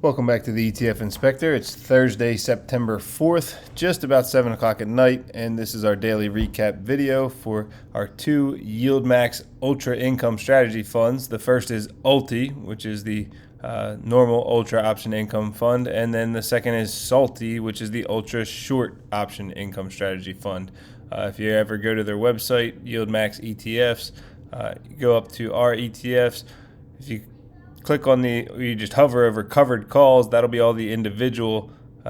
Welcome back to the ETF Inspector. It's Thursday, September 4th, just about 7 o'clock at night, and this is our daily recap video for our two YieldMax Ultra Income Strategy funds. The first is ULTY, which is the normal Ultra Option Income Fund, and then the second is SLTY, which is the Ultra Short Option Income Strategy Fund. If you ever go to their website, YieldMax ETFs, go up to our ETFs. If you click on you just hover over covered calls, that'll be all the individual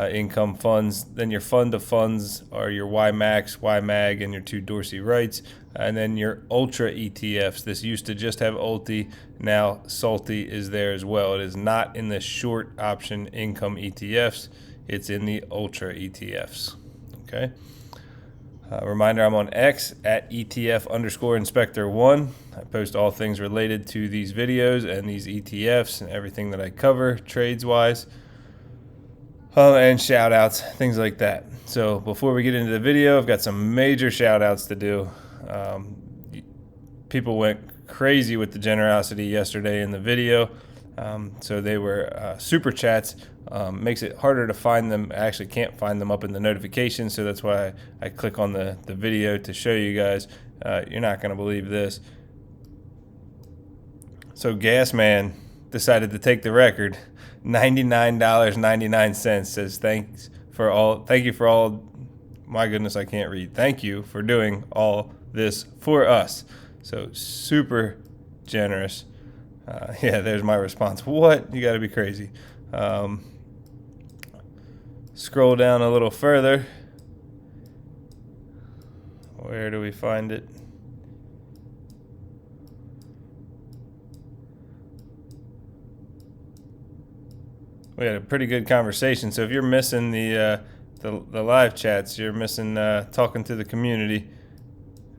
income funds. Then your fund of funds are your YieldMax, YMAG, and your two Dorsey Wrights. And then your Ultra ETFs. This used to just have ULTY. Now SLTY is there as well. It is not in the short option income ETFs. It's in the Ultra ETFs. Okay. Reminder, I'm on X at ETF_Inspector1. I post all things related to these videos and these ETFs and everything that I cover trades-wise. And shout-outs, things like that. So before we get into the video, I've got some major shout-outs to do. People went crazy with the generosity yesterday in the video. So they were super chats. Makes it harder to find them. I actually can't find them up in the notifications, so that's why I click on the video to show you guys. You're not going to believe this. So Gasman decided to take the record. $99.99 says thank you for all. My goodness, I can't read. Thank you for doing all this for us. So super generous. Yeah, there's my response. What? You got to be crazy. Scroll down a little further. Where do we find it? We had a pretty good conversation. So if you're missing the live chats, you're missing talking to the community.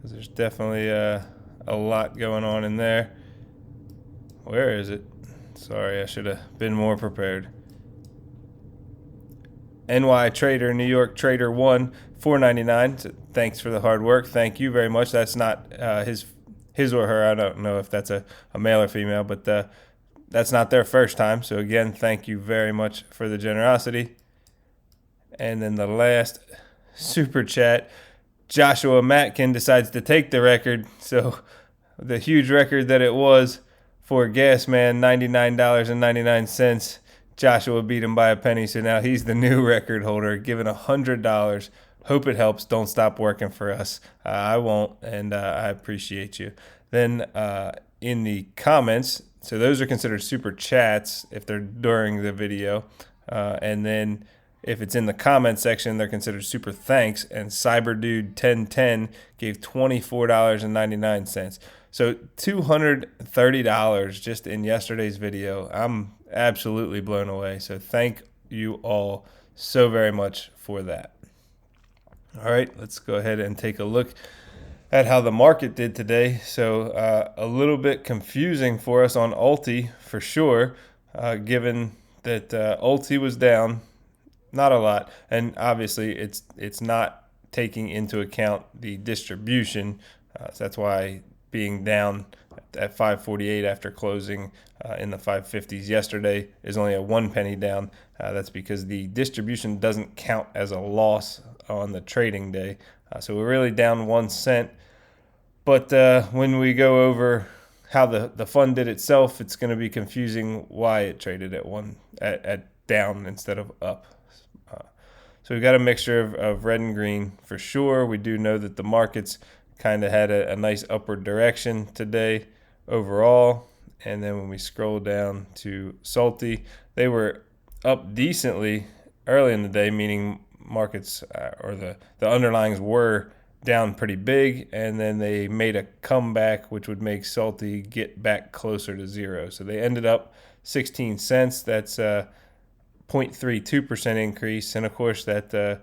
There's definitely a lot going on in there. Where is it? Sorry, I should have been more prepared. NY Trader, New York Trader 1, $4.99. So thanks for the hard work. Thank you very much. That's not his or her. I don't know if that's a male or female, but that's not their first time. So again, thank you very much for the generosity. And then the last super chat, Joshua Matkin decides to take the record. So the huge record that it was for Gasman, $99.99. Joshua beat him by a penny, so now he's the new record holder, given $100. Hope it helps. Don't stop working for us. I won't, and I appreciate you. Then in the comments, so those are considered super chats if they're during the video. And then if it's in the comment section, they're considered super thanks. And CyberDude1010 gave $24.99. So $230 just in yesterday's video. I'm absolutely blown away. So thank you all so very much for that. All right, let's go ahead and take a look at how the market did today. So a little bit confusing for us on ULTY for sure, given that ULTY was down, not a lot, and obviously it's not taking into account the distribution. So that's why being down at 548 after closing in the 550s yesterday is only a 1 penny down. That's because the distribution doesn't count as a loss on the trading day. So we're really down 1 cent. But when we go over how the fund did itself, it's going to be confusing why it traded at down instead of up. So we've got a mixture of red and green for sure. We do know that the markets kind of had a nice upward direction today overall. And then when we scroll down to SLTY, they were up decently early in the day, meaning markets or the underlyings were down pretty big, and then they made a comeback, which would make SLTY get back closer to zero. So they ended up 16 cents. That's 0.32% increase, and of course that's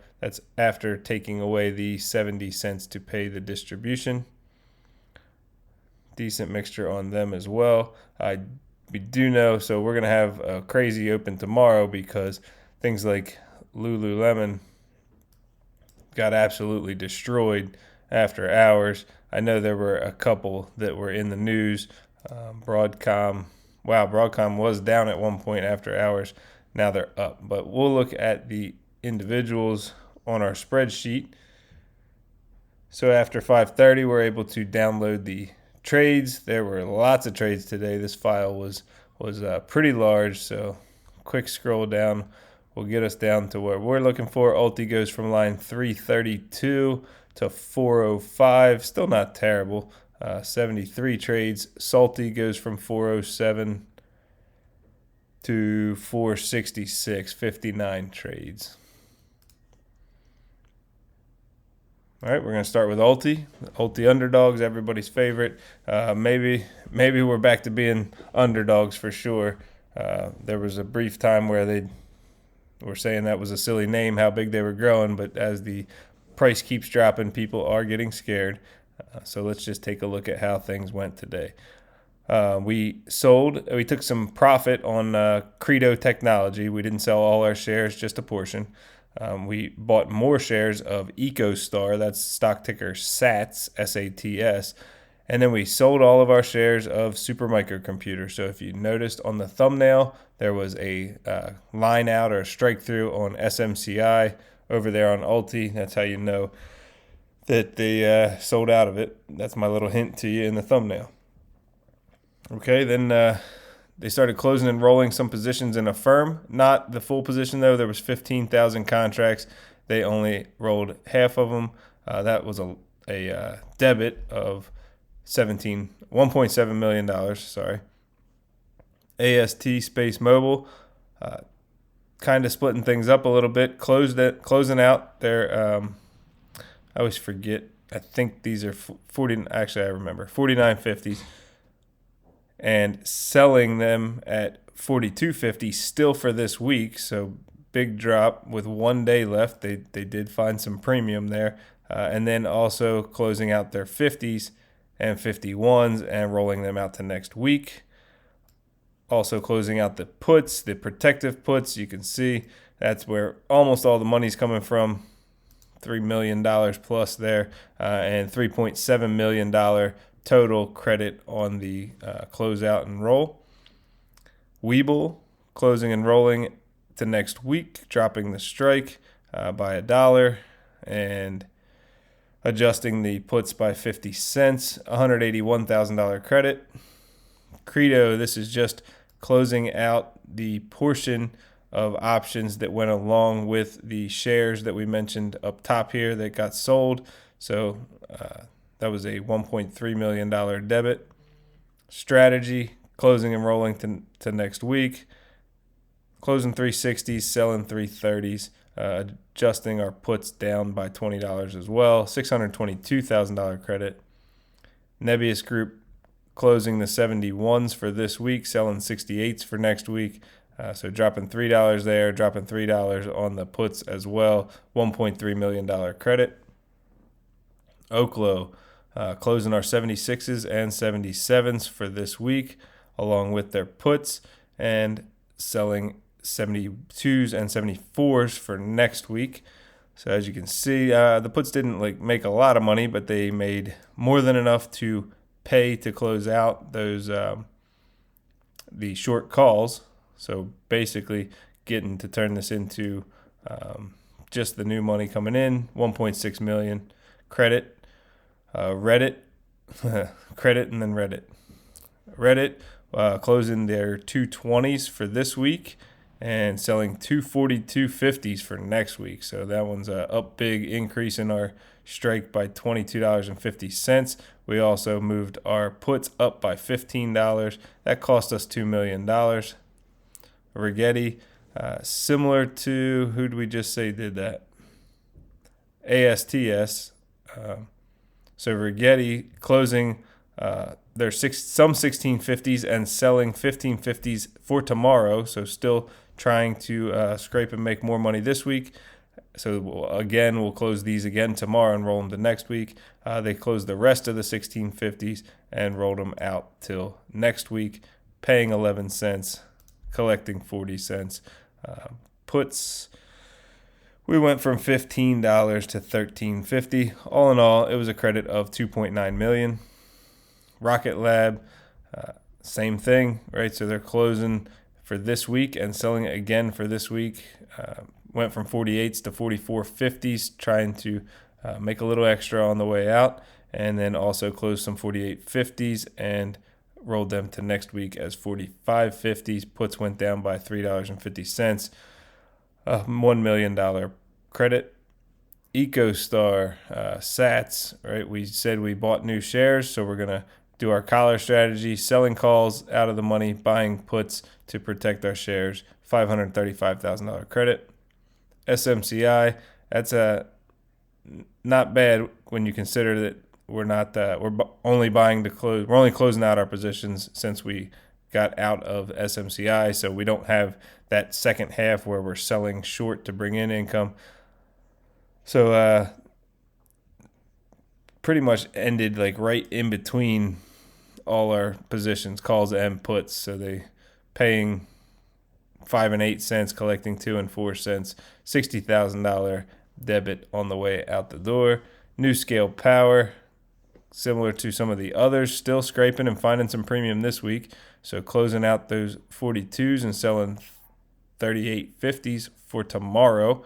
after taking away the 70 cents to pay the distribution. Decent mixture on them as well. We do know, so we're going to have a crazy open tomorrow because things like Lululemon got absolutely destroyed after hours. I know there were a couple that were in the news. Broadcom was down at one point after hours. Now they're up. But we'll look at the individuals on our spreadsheet. So after 5:30, we're able to download the trades. There were lots of trades today. This file was pretty large, so quick scroll down will get us down to where we're looking for. ULTY goes from line 332 to 405. Still not terrible. 73 trades. SLTY goes from 407 to 466. 59 trades. All right, we're going to start with ULTY. ULTY underdogs, everybody's favorite. Maybe we're back to being underdogs for sure. There was a brief time where they were saying that was a silly name, how big they were growing, but as the price keeps dropping, people are getting scared. So let's just take a look at how things went today. We took some profit on Credo Technology. We didn't sell all our shares, just a portion. We bought more shares of EcoStar, that's stock ticker SATS, S-A-T-S, and then we sold all of our shares of Supermicro. So if you noticed on the thumbnail, there was a line out or a strike through on SMCI over there on ULTY. That's how you know that they sold out of it. That's my little hint to you in the thumbnail. Okay, then they started closing and rolling some positions in a firm. Not the full position, though. There was 15,000 contracts. They only rolled half of them. That was a debit of $1.7 million. Sorry. AST Space Mobile, kind of splitting things up a little bit. Closing out their, I always forget. I think these are 40. Actually, I remember 49.50s. And selling them at 42.50 still for this week. So big drop with 1 day left. They did find some premium there. And then also closing out their 50s and 51s and rolling them out to next week. Also closing out the puts, the protective puts. You can see that's where almost all the money's coming from. $3 million plus there, and $3.7 million total credit on the closeout and roll. Webull closing and rolling to next week, dropping the strike by $1 and adjusting the puts by 50 cents, $181,000 credit. Credo, this is just closing out the portion of options that went along with the shares that we mentioned up top here that got sold. So that was a $1.3 million debit. Strategy, closing and rolling to next week. Closing 360s, selling 330s, adjusting our puts down by $20 as well. $622,000 credit. Nebius Group closing the 71s for this week, selling 68s for next week. So dropping $3 there, dropping $3 on the puts as well. $1.3 million credit. Oklo, closing our 76s and 77s for this week, along with their puts, and selling 72s and 74s for next week. So as you can see, the puts didn't make a lot of money, but they made more than enough to pay to close out those the short calls. So basically getting to turn this into just the new money coming in, 1.6 million credit. Reddit, credit, and then Reddit. Reddit closing their 220s for this week and selling 242.50s for next week. So that one's a up big increase in our strike by $22.50. We also moved our puts up by $15. That cost us $2 million. Rigetti, similar to, who did we just say did that? ASTS. So Rigetti closing their some 1650s and selling 1550s for tomorrow. So still trying to scrape and make more money this week. So we'll close these again tomorrow and roll them to next week. They closed the rest of the 1650s and rolled them out till next week, paying 11 cents, collecting 40 cents. Puts, we went from $15 to $13.50. All in all, it was a credit of $2.9 million. Rocket Lab, same thing, right? So they're closing for this week and selling again for this week. Went from 48s to 44.50s, trying to make a little extra on the way out, and then also closed some 48.50s and rolled them to next week as 45.50s. Puts went down by $3.50. $1 million credit. EcoStar, Sats, right? We said we bought new shares, so we're going to do our collar strategy, selling calls out of the money, buying puts to protect our shares. $535,000 credit. SMCI, that's not bad when you consider that we're only buying to close. We're only closing out our positions since we got out of SMCI, so we don't have that second half where we're selling short to bring in income. So pretty much ended like right in between all our positions, calls and puts. So they paying 5 and 8 cents, collecting 2 and 4 cents, $60,000 debit on the way out the door. New Scale Power, similar to some of the others, still scraping and finding some premium this week. So closing out those 42s and selling 38.50s for tomorrow.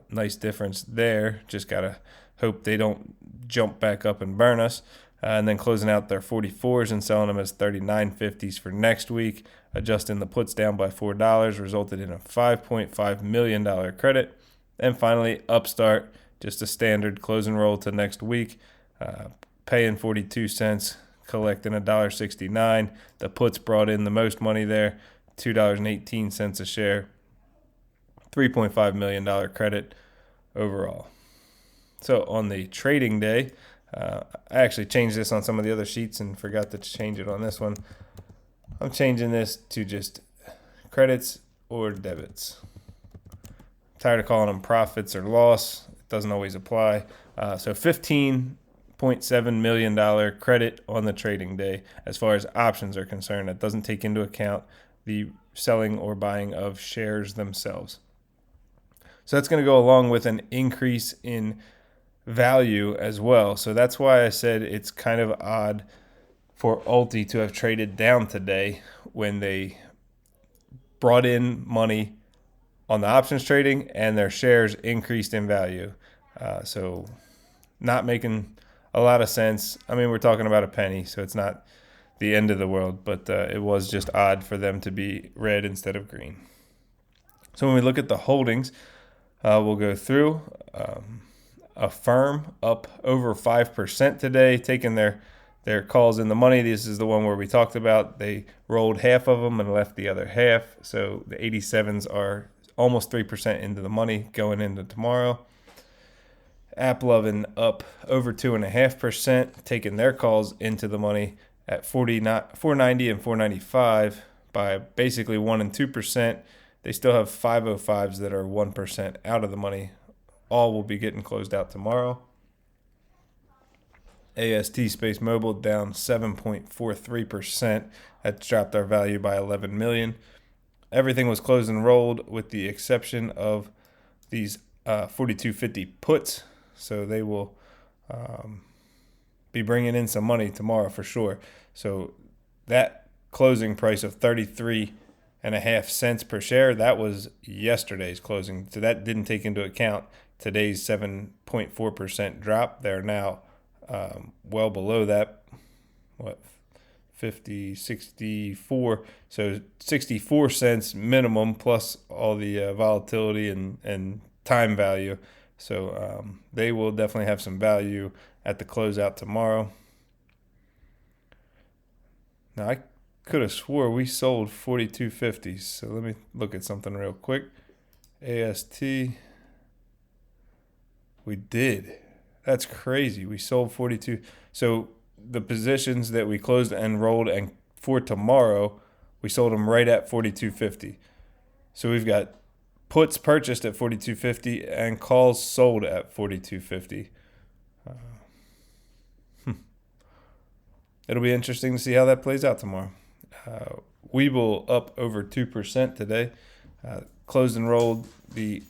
Nice difference there. Just got to hope they don't jump back up and burn us. And then closing out their 44s and selling them as 39.50s for next week. Adjusting the puts down by $4 resulted in a $5.5 million credit. And finally, Upstart, just a standard close and roll to next week. Paying 42 cents, collecting $1.69. The puts brought in the most money there, $2.18 a share. $3.5 million credit overall. So on the trading day, I actually changed this on some of the other sheets and forgot to change it on this one. I'm changing this to just credits or debits. Tired of calling them profits or loss. It doesn't always apply. So $15.7 million credit on the trading day as far as options are concerned. That doesn't take into account the selling or buying of shares themselves. So that's going to go along with an increase in value as well. So that's why I said it's kind of odd for ULTY to have traded down today when they brought in money on the options trading and their shares increased in value. So not making a lot of sense. I mean, we're talking about a penny, so it's not the end of the world, but it was just odd for them to be red instead of green. So when we look at the holdings, we'll go through. Affirm up over 5% today, taking their calls in the money. This is the one where we talked about they rolled half of them and left the other half. So the 87s are almost 3% into the money going into tomorrow. AppLovin up over 2.5%, taking their calls into the money at $4.90 and $4.95 by basically 1% and 2%. They still have 505s that are 1% out of the money. All will be getting closed out tomorrow. AST Space Mobile down 7.43%. That's dropped our value by $11 million. Everything was closed and rolled with the exception of these 42.50 puts. So they will be bringing in some money tomorrow for sure. So that closing price of 33.5 cents per share, that was yesterday's closing. So that didn't take into account today's 7.4% drop. They're now well below that. 64. So 64 cents minimum plus all the volatility and time value. So they will definitely have some value at the closeout tomorrow. Now I could have swore we sold 42.50s. So let me look at something real quick. AST. We did. That's crazy. We sold 42. So the positions that we closed and rolled and for tomorrow, we sold them right at 42.50. So we've got puts purchased at 42.50 and calls sold at 42.50. It'll be interesting to see how that plays out tomorrow. Webull up over 2% today. Closed and rolled the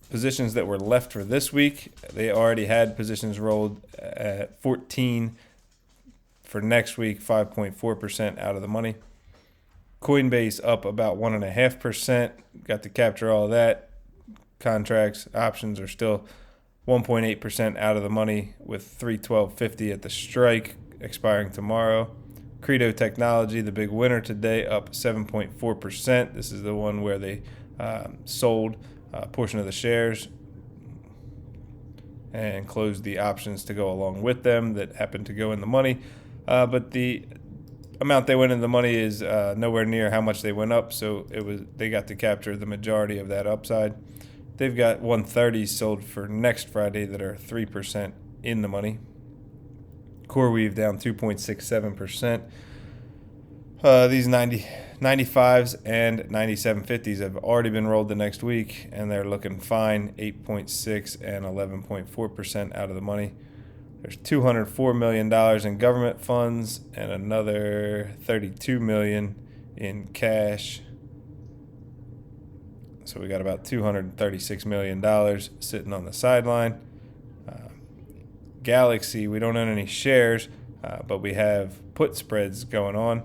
positions that were left for this week. They already had positions rolled at 14 for next week, 5.4% out of the money. Coinbase up about 1.5%. Got to capture all of that. Contracts, options are still 1.8% out of the money with 312.50 at the strike expiring tomorrow. Credo Technology, the big winner today, up 7.4%. This is the one where they sold a portion of the shares and closed the options to go along with them that happened to go in the money. But the amount they went in the money is nowhere near how much they went up, so they got to capture the majority of that upside. They've got 130s sold for next Friday that are 3% in the money. CoreWeave down 2.67%. These 95s and 97.50s have already been rolled the next week, and they're looking fine, 8.6 and 11.4% out of the money. There's $204 million in government funds and another $32 million in cash. So we got about $236 million sitting on the sideline. Galaxy, we don't own any shares, but we have put spreads going on.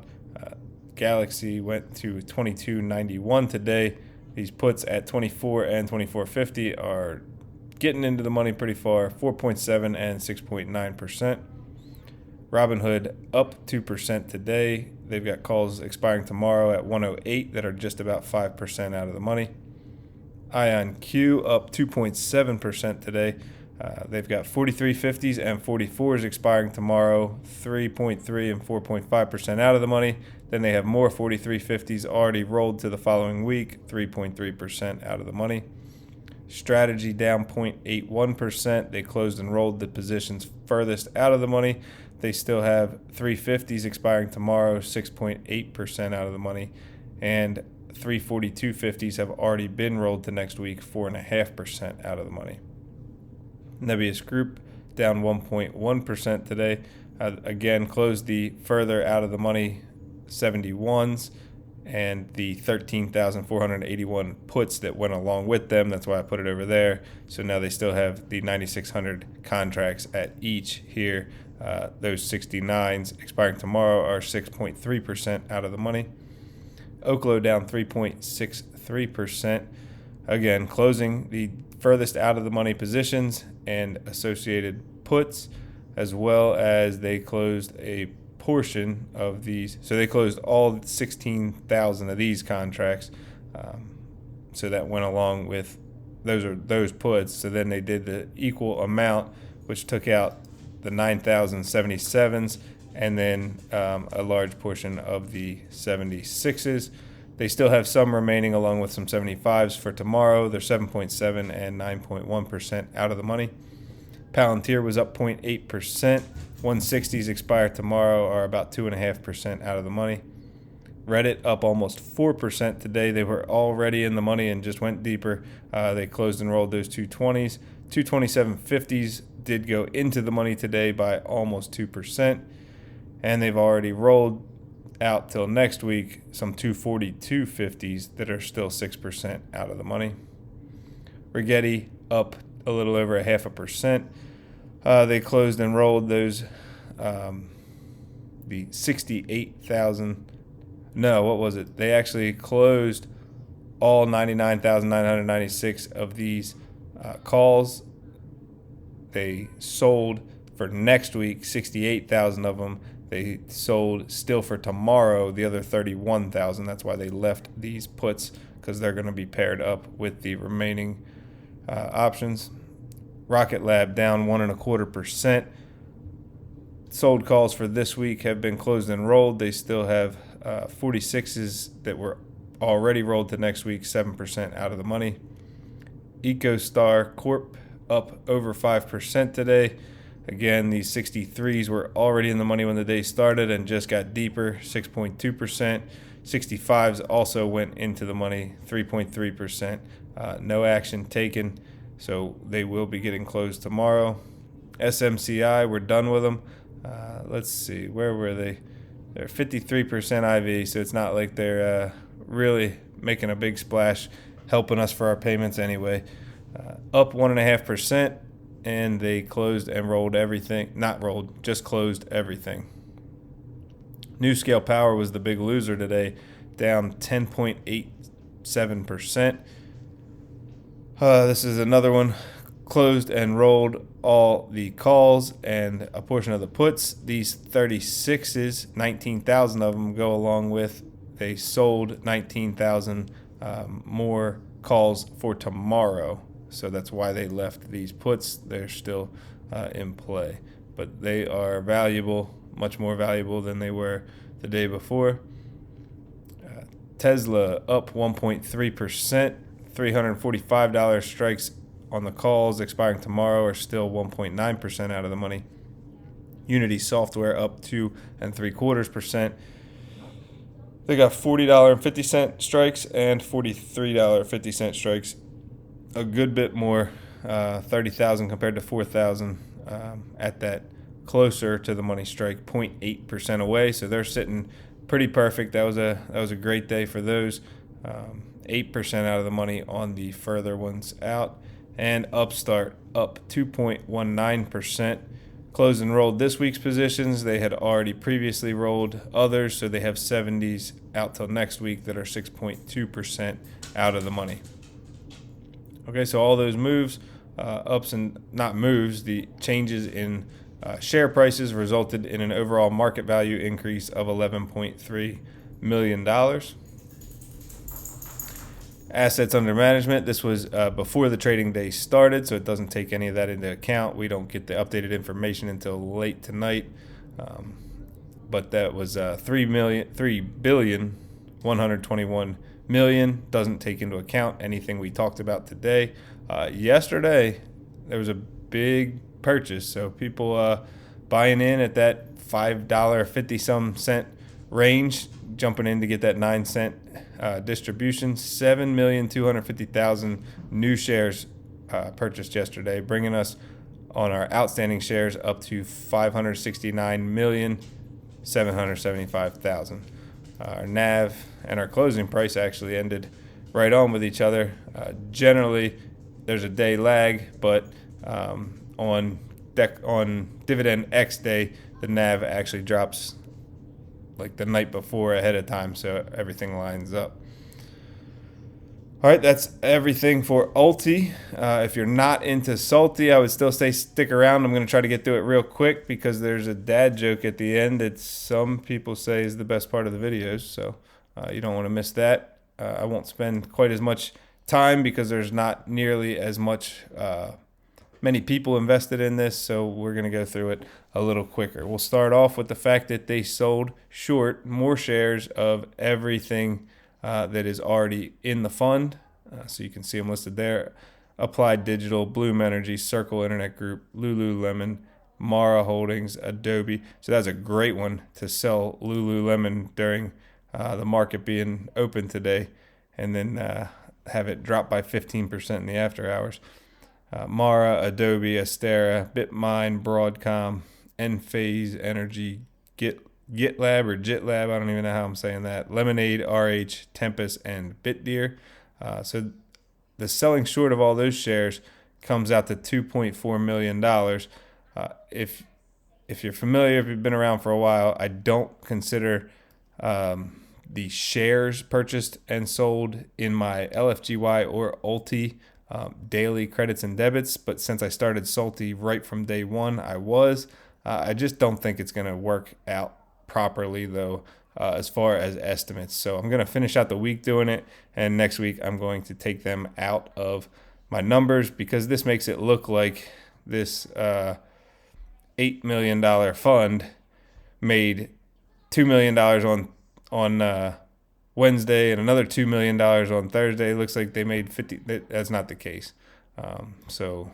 Galaxy went to 22.91 today. These puts at 24 and 24.50 are getting into the money pretty far, 4.7 and 6.9%. Robinhood up 2% today. They've got calls expiring tomorrow at 108 that are just about 5% out of the money. IonQ up 2.7% today. They've got 43.50s and 44s expiring tomorrow, 3.3 and 4.5% out of the money. Then they have more 43.50s already rolled to the following week, 3.3% out of the money. Strategy down 0.81%. They closed and rolled the positions furthest out of the money. They still have 350s expiring tomorrow, 6.8% out of the money. And 342.50s have already been rolled to next week, 4.5% out of the money. Nebius Group down 1.1% today. Again, closed the further out of the money 71s and the 13,481 puts that went along with them. That's why I put it over there. So now they still have the 9,600 contracts at each here. Those 69s expiring tomorrow are 6.3% out of the money. Oklo down 3.63%. Again, closing the furthest out of the money positions and associated puts, as well as they closed a portion of these. So they closed all 16,000 of these contracts. So that went along with those puts. So then they did the equal amount, which took out the 9,077s and then a large portion of the 76s. They still have some remaining along with some 75s for tomorrow. They're 7.7 and 9.1% out of the money. Palantir was up 0.8%. 160s expire tomorrow are about 2.5% out of the money. Reddit up almost 4% today. They were already in the money and just went deeper. They closed and rolled those 220s. 227.50s did go into the money today by almost 2%. And they've already rolled out till next week some 242.50s that are still 6% out of the money. Rigetti up a little over 0.5%. They closed and rolled those the 68,000. No, what was it? They actually closed all 99,996 of these calls. They sold for next week 68,000 of them. They sold still for tomorrow the other 31,000. That's why they left these puts, because they're going to be paired up with the remaining options. Rocket Lab down 1.25%. Sold calls for this week have been closed and rolled. They still have 46s that were already rolled to next week, 7% out of the money. EcoStar Corp up over 5% today. Again, these 63s were already in the money when the day started and just got deeper, 6.2%. 65s also went into the money, 3.3%. No action taken, so they will be getting closed tomorrow. SMCI, we're done with them. Let's see, where were they? They're 53% IV, so it's not like they're really making a big splash, helping us for our payments anyway. Up 1.5%. And they closed and rolled everything. Not rolled, just closed everything. NewScale Power was the big loser today, down 10.87%. This is another one. Closed and rolled all the calls and a portion of the puts. These 36s, 19,000 of them go along with. They sold 19,000 more calls for tomorrow. So that's why they left these puts. They're still in play. But they are valuable, much more valuable than they were the day before. Tesla up 1.3%. $345 strikes on the calls expiring tomorrow are still 1.9% out of the money. Unity Software up 2.75%. They got $40.50 strikes and $43.50 strikes. A good bit more, 30,000 compared to 4,000 at that closer to the money strike, 0.8% away. So they're sitting pretty perfect. That was a great day for those. 8% out of the money on the further ones out. And Upstart up 2.19%. Closed and rolled this week's positions. They had already previously rolled others, so they have 70s out till next week that are 6.2% out of the money. Okay, so all those moves, the changes in share prices resulted in an overall market value increase of $11.3 million. Assets under management, this was before the trading day started, so it doesn't take any of that into account. We don't get the updated information until late tonight. But that was $3,121,000,000. Doesn't take into account anything we talked about today. Yesterday, there was a big purchase, so people buying in at that $5.50 some range, jumping in to get that 9-cent distribution. 7,250,000 new shares purchased yesterday, bringing us on our outstanding shares up to 569,775,000. Our NAV and our closing price actually ended right on with each other. Generally, there's a day lag, but on Dividend X day, the NAV actually drops like the night before ahead of time, so everything lines up. All right, that's everything for ULTY. If you're not into SLTY, I would still say stick around. I'm going to try to get through it real quick because there's a dad joke at the end that some people say is the best part of the videos, so you don't want to miss that. I won't spend quite as much time because there's not nearly as many people invested in this, so we're going to go through it a little quicker. We'll start off with the fact that they sold short more shares of everything that is already in the fund. So you can see them listed there. Applied Digital, Bloom Energy, Circle Internet Group, Lululemon, Mara Holdings, Adobe. So that's a great one to sell Lululemon during the market being open today, and then have it drop by 15% in the after hours. Mara, Adobe, Astera, Bitmine, Broadcom, Enphase Energy, GitLab or JitLab, I don't even know how I'm saying that, Lemonade, RH, Tempest, and BitDeer. So the selling short of all those shares comes out to $2.4 million. If you're familiar, if you've been around for a while, I don't consider the shares purchased and sold in my LFGY or ULTY daily credits and debits, but since I started SLTY right from day one, I just don't think it's going to work out properly though, as far as estimates. So I'm going to finish out the week doing it, and next week I'm going to take them out of my numbers because this makes it look like this $8 million fund made $2 million on Wednesday and another $2 million on Thursday. It looks like they made 50. That's not the case. So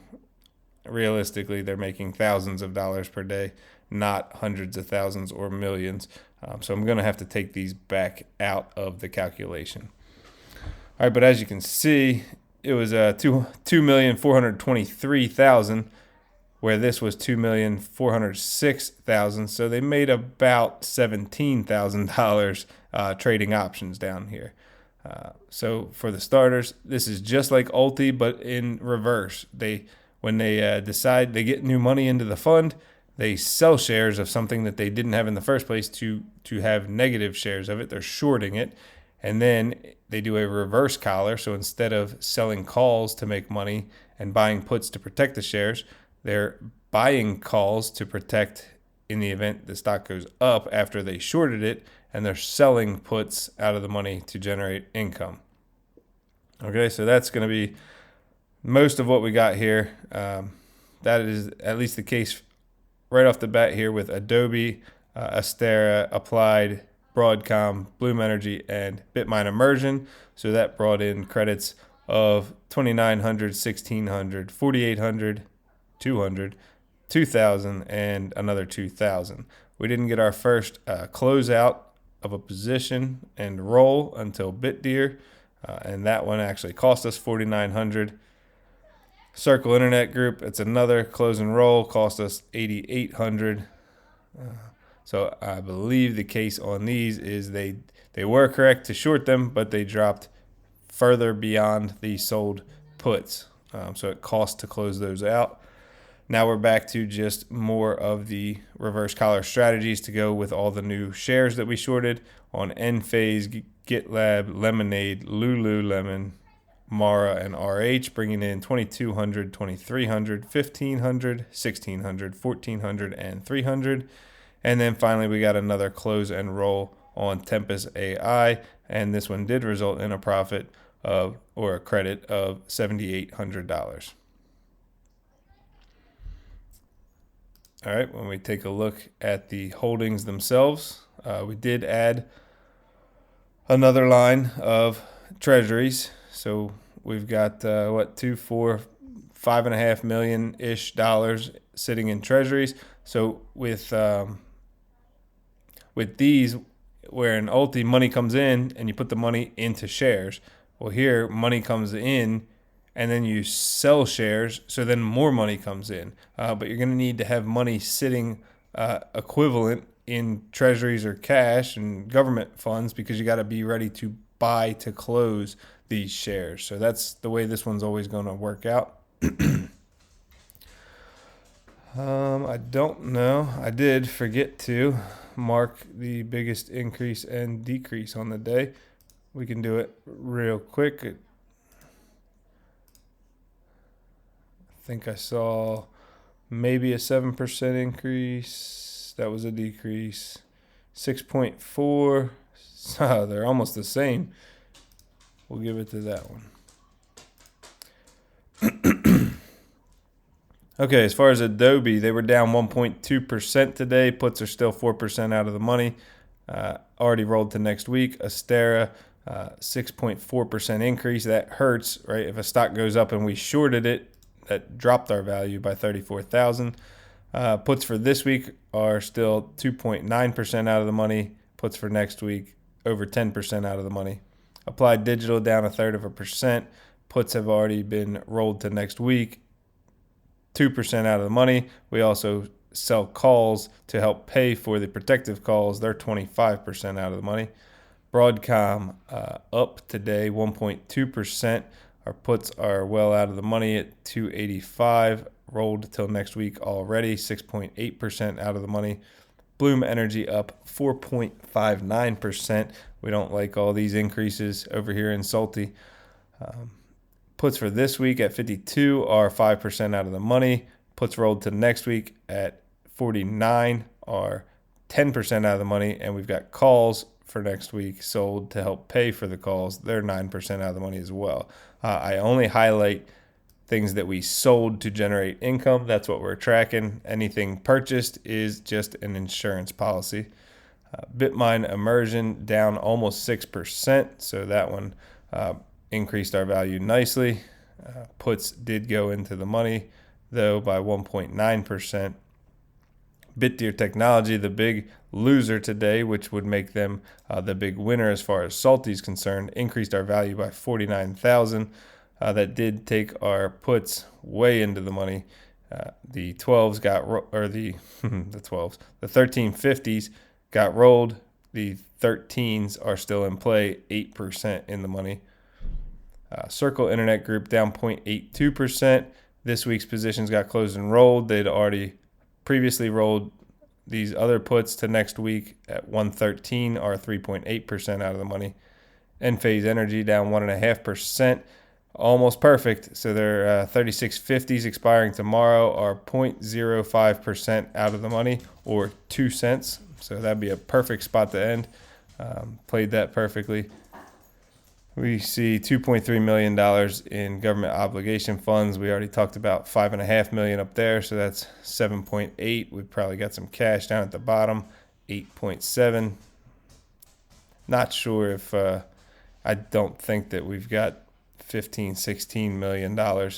realistically, they're making thousands of dollars per day, not hundreds of thousands or millions. So I'm going to have to take these back out of the calculation. All right, but as you can see, it was 2,423,000, where this was 2,406,000. So they made about $17,000 trading options down here. So for the starters, this is just like ULTY, but in reverse. When they decide they get new money into the fund, they sell shares of something that they didn't have in the first place to have negative shares of it. They're shorting it. And then they do a reverse collar. So instead of selling calls to make money and buying puts to protect the shares, they're buying calls to protect in the event the stock goes up after they shorted it, and they're selling puts out of the money to generate income. Okay, so that's going to be most of what we got here. That is at least the case right off the bat here with Adobe, Astera, Applied, Broadcom, Bloom Energy, and Bitmine Immersion. So that brought in credits of 2,900, 1,600, 4,800, 200, 2,000, and another 2,000. We didn't get our first closeout of a position and roll until BitDeer, and that one actually cost us 4,900. Circle Internet Group, it's another close and roll, cost us 8,800. So I believe the case on these is they were correct to short them, but they dropped further beyond the sold puts. So it cost to close those out. Now we're back to just more of the reverse collar strategies to go with all the new shares that we shorted on Enphase, GitLab, Lemonade, Lululemon, Mara, and RH, bringing in 2,200, 2,300, 1,500, 1,600, 1,400, and 300. And then finally, we got another close and roll on Tempest AI, and this one did result in a profit of, or a credit of, $7,800. All right, when we take a look at the holdings themselves, we did add another line of treasuries. So we've got $5.5 million-ish sitting in treasuries. So with these, where in ULTY money comes in and you put the money into shares, well, here money comes in and then you sell shares, so then more money comes in. But you're going to need to have money sitting equivalent in treasuries or cash and government funds, because you got to be ready to buy to close these shares. So that's the way this one's always going to work out. I don't know. I did forget to mark the biggest increase and decrease on the day. We can do it real quick. I think I saw maybe a 7% increase. That was a decrease. 6.4. So they're almost the same. We'll give it to that one. Okay, as far as Adobe, they were down 1.2% today. Puts are still 4% out of the money. Already rolled to next week. Astera, 6.4% increase. That hurts, right? If a stock goes up and we shorted it, that dropped our value by 34,000. Puts for this week are still 2.9% out of the money. Puts for next week over 10% out of the money. Applied Digital down 0.33%. Puts have already been rolled to next week. 2% out of the money. We also sell calls to help pay for the protective calls. They're 25% out of the money. Broadcom up today 1.2%. Our puts are well out of the money at 285, rolled till next week already, 6.8% out of the money. Bloom Energy up 4.59%. We don't like all these increases over here in SLTY. Puts for this week at 52 are 5% out of the money. Puts rolled to next week at 49 are 10% out of the money. And we've got calls for next week sold to help pay for the calls. They're 9% out of the money as well. I only highlight things that we sold to generate income. That's what we're tracking. Anything purchased is just an insurance policy. Bitmine Immersion down almost 6%. So that one increased our value nicely. Puts did go into the money, though, by 1.9%. BitDeer Technology, the big loser today, which would make them the big winner as far as SLTY is concerned, increased our value by 49,000. That did take our puts way into the money. The 12s got the 1350s got rolled. The 13s are still in play, 8% in the money. Circle Internet Group down 0.82%. This week's positions got closed and rolled. They'd already previously rolled these other puts to next week at 113 are 3.8% out of the money. Enphase Energy down 1.5%. Almost perfect. So their 3650s expiring tomorrow are 0.05% out of the money, or 2 cents. So that'd be a perfect spot to end. Played that perfectly. We see $2.3 million in government obligation funds. We already talked about $5.5 million up there, so that's 7.8. We probably got some cash down at the bottom, 8.7. Not sure if I don't think that we've got $15-16 million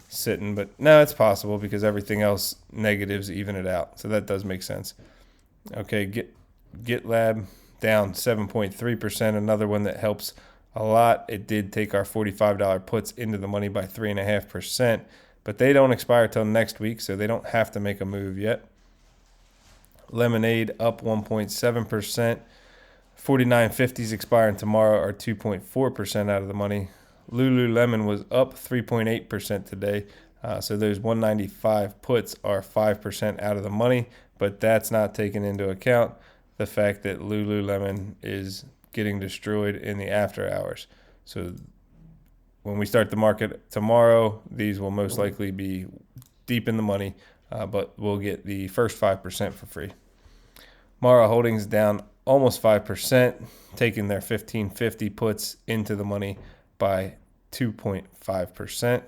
sitting, but no, it's possible because everything else negatives even it out. So that does make sense. Okay, GitLab down 7.3%. Another one that helps a lot. It did take our $45 puts into the money by 3.5%, but they don't expire till next week, so they don't have to make a move yet. Lemonade up 1.7%. 4950s expiring tomorrow are 2.4% out of the money. Lululemon was up 3.8% today. So those 195 puts are 5% out of the money, but that's not taken into account the fact that Lululemon is getting destroyed in the after hours. So when we start the market tomorrow, these will most likely be deep in the money, but we'll get the first 5% for free. Mara Holdings down almost 5%, taking their 1550 puts into the money by 2.5%.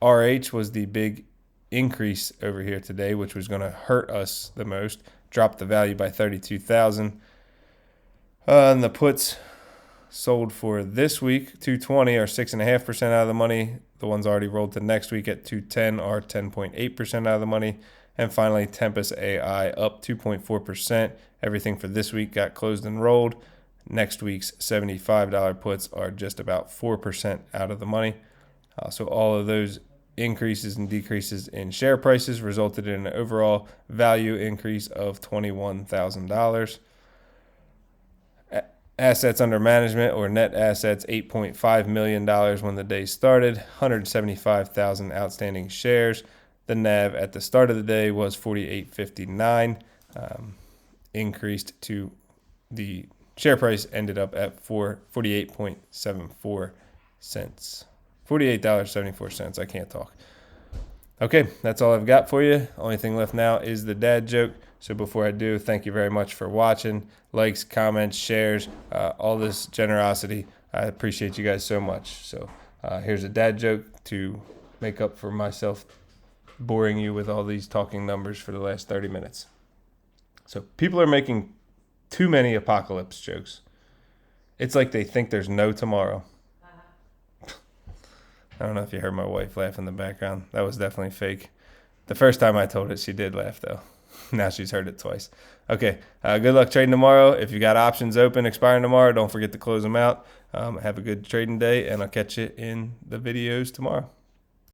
RH was the big increase over here today, which was going to hurt us the most. Dropped the value by 32,000. And the puts sold for this week, 220 are 6.5% out of the money. The ones already rolled to next week at 210 are 10.8% out of the money. And finally, Tempest AI up 2.4%. Everything for this week got closed and rolled. Next week's $75 puts are just about 4% out of the money. So all of those increases and decreases in share prices resulted in an overall value increase of $21,000. Assets under management, or net assets, $8.5 million when the day started, 175,000 outstanding shares. The NAV at the start of the day was 48.59, increased to the share price ended up at 48.74 cents. $48.74. I can't talk. Okay, that's all I've got for you. Only thing left now is the dad joke. So before I do, thank you very much for watching. Likes, comments, shares, all this generosity. I appreciate you guys so much. So here's a dad joke to make up for myself boring you with all these talking numbers for the last 30 minutes. So people are making too many apocalypse jokes. It's like they think there's no tomorrow. I don't know if you heard my wife laugh in the background. That was definitely fake. The first time I told it, she did laugh, though. Now she's heard it twice. Okay, good luck trading tomorrow. If you got options open expiring tomorrow, don't forget to close them out. Have a good trading day, and I'll catch you in the videos tomorrow.